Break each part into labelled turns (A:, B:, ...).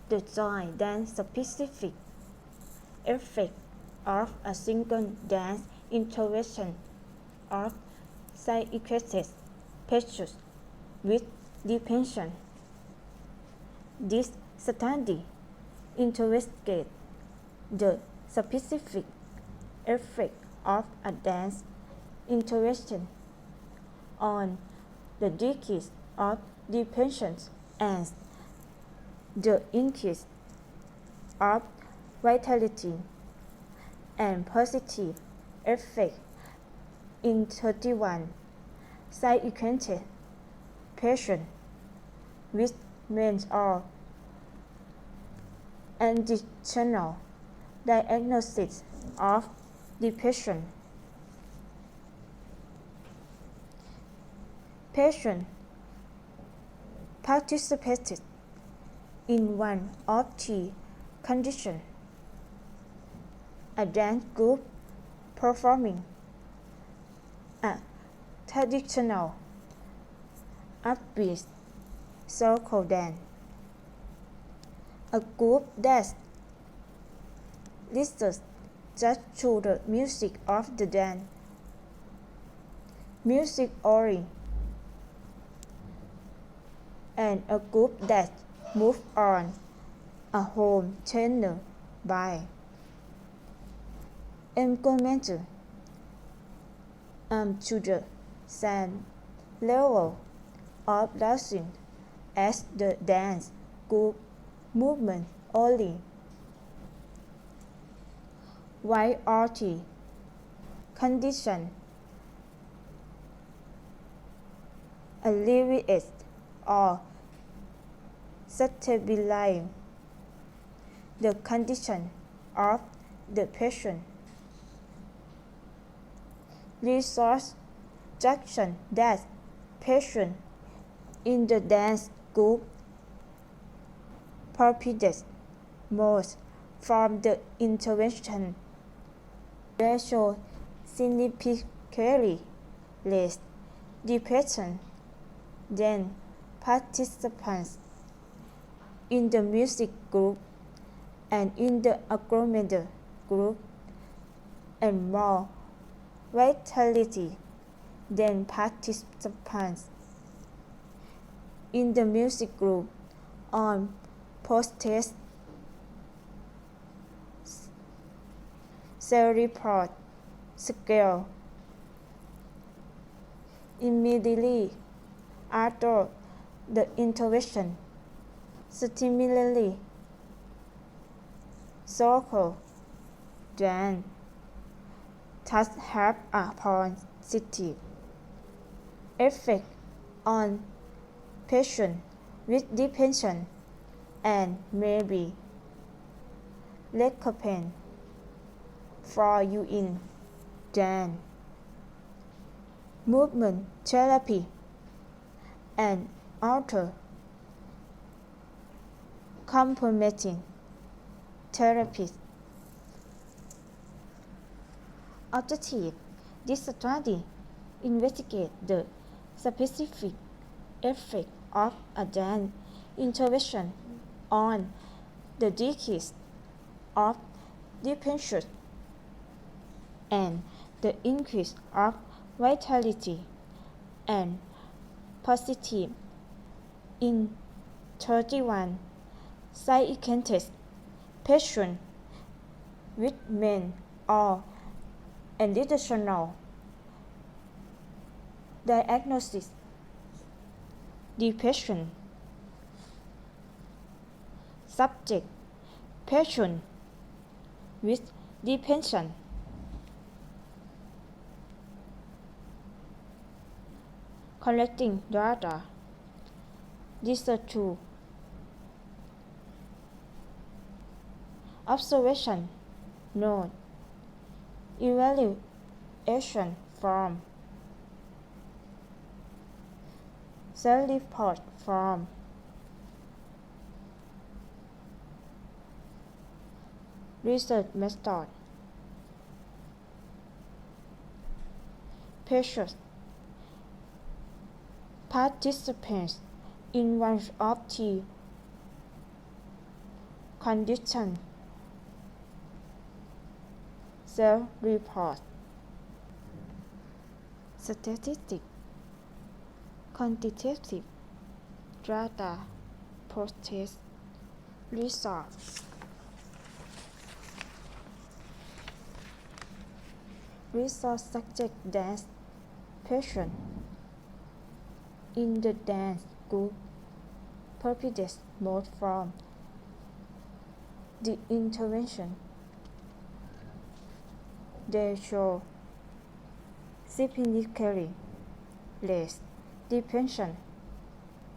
A: the joy than specific effect of a single dance intervention of psychiatric patients with depression. This study investigates the specific effect of a dance intervention on the decrease of depression and the increase of vitality and positive effect in 31 psychiatric patients with mental additional diagnosis of depression. Patients participated in one of the conditions, a dance group performing a traditional upbeat circle dance, a group that listens just to the music of the dance, music only, and a group that moves on a home trainer by engagement to the same level of dancing as the dance group movement only. While all the conditions alleviate or stabilize the condition of the patient. Research suggests that patients in the dance group profited most from the intervention. They show significantly less depression than participants in the music group and in the engagement group, and more vitality than participants in the music group on post-test self-report scale. Immediately after the intervention, stimuli circle dance thus have a positive effect on patients with depression and may be recommended for use in dance, movement therapy, and other complementing therapies. Objective: this study investigates the specific effect of a dance intervention on the decrease of depression and the increase of vitality and positive in 31 psychiatric patients with mental and additional diagnosis. Depression. Subject: patient with depression. Collecting data. Research 2. Observation. Note. Evaluation form. Self-report form. Research method. Patients. Participants in one of the condition, self-report, statistic, quantitative data, process, result. Result suggest that patients in the dance group profited most from the intervention. They show significantly less depression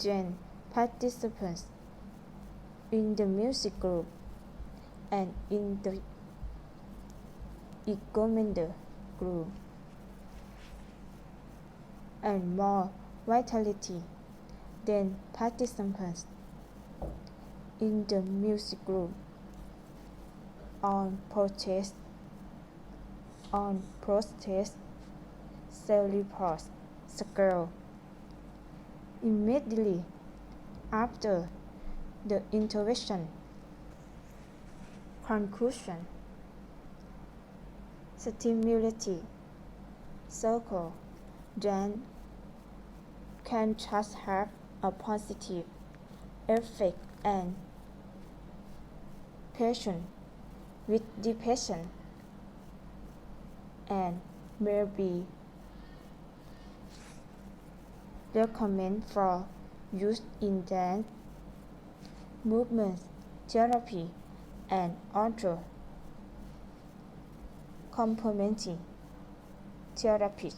A: than participants in the music group and in the recommender group, and more vitality than participants in the music group on protest self-report scale. Immediately after the intervention. Conclusion: stimulative circle then can just have a positive effect and patient with depression and may be recommended for use in dance, movement therapy, and other complementary therapies.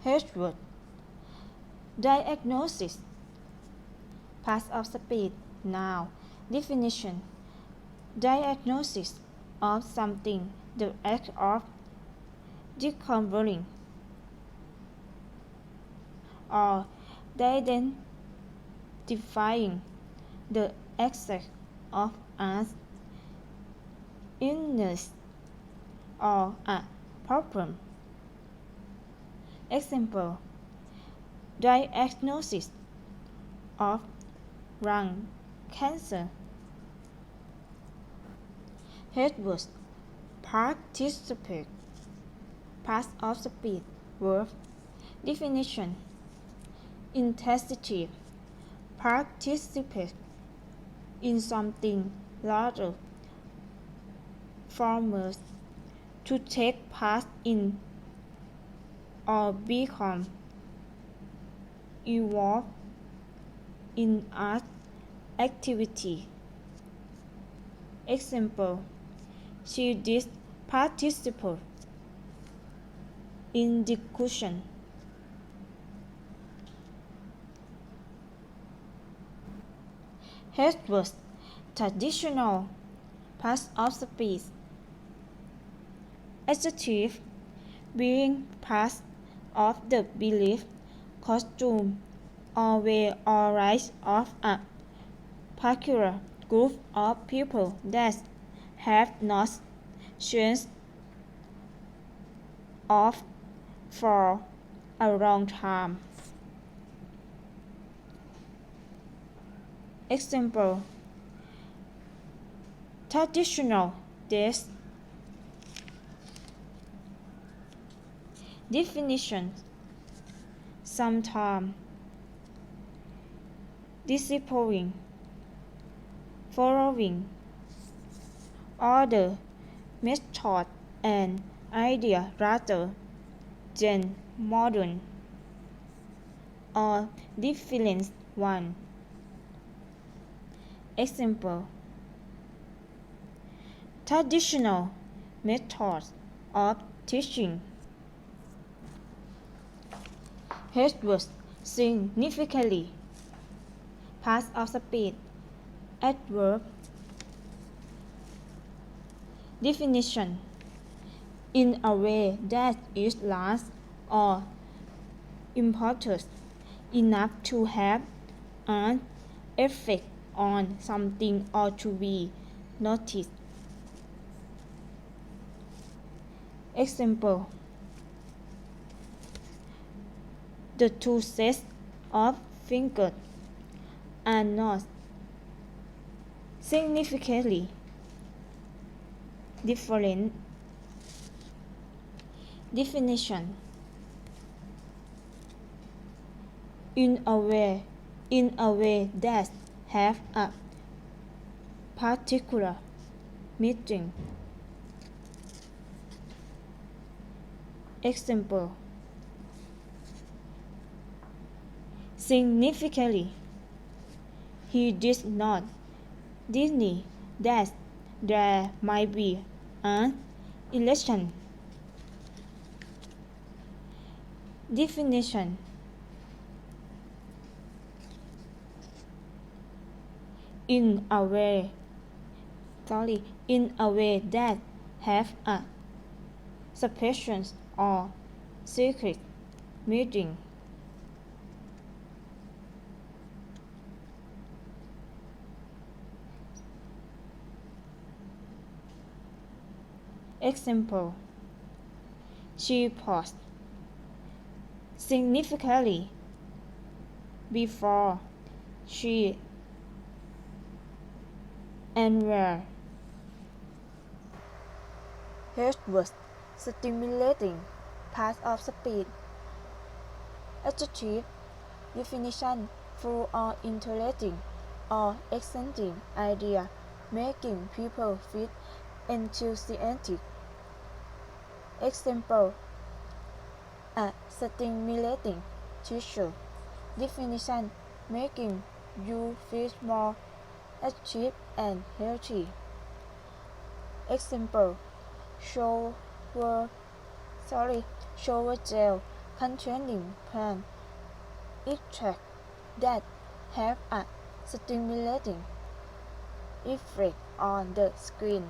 A: Hedgewood diagnosis: pass of speed. Now, definition: diagnosis of something, the act of discovering or identifying the effect of an illness or a problem. Example: diagnosis of lung cancer. Hedgewood participate. Pass of speed. Verb. Definition: intensity. Participate in something larger. Formers: to take part in or become involved in art activity. Example: she did participate in discussion. Hedgewood traditional pass of speed. Adjective: being part of the belief, costume, or way or rise of a particular group of people that have not changed of for a long time. Example: traditional dress. Definition: sometime discipline, following order, method, and idea rather than modern or different one. Example: traditional methods of teaching. Hedgewood significantly. Pass of speed. Adverb. Definition: in a way that is large or important enough to have an effect on something or to be noticed. Example: the two sets of fingers are not significantly different. Definition: in a way that have a particular meaning. Example: significantly, he did not deny that there might be an election. Definition: in a way that have a special or secret meaning. Example: she paused significantly before she entered. H was stimulating part of speech. Adjective: definition: full or interesting or exciting idea, making people feel enthusiastic. Example: a stimulating teacher. Definition: making you feel more active and healthy. Example: shower gel containing plant extract that have a stimulating effect on the skin.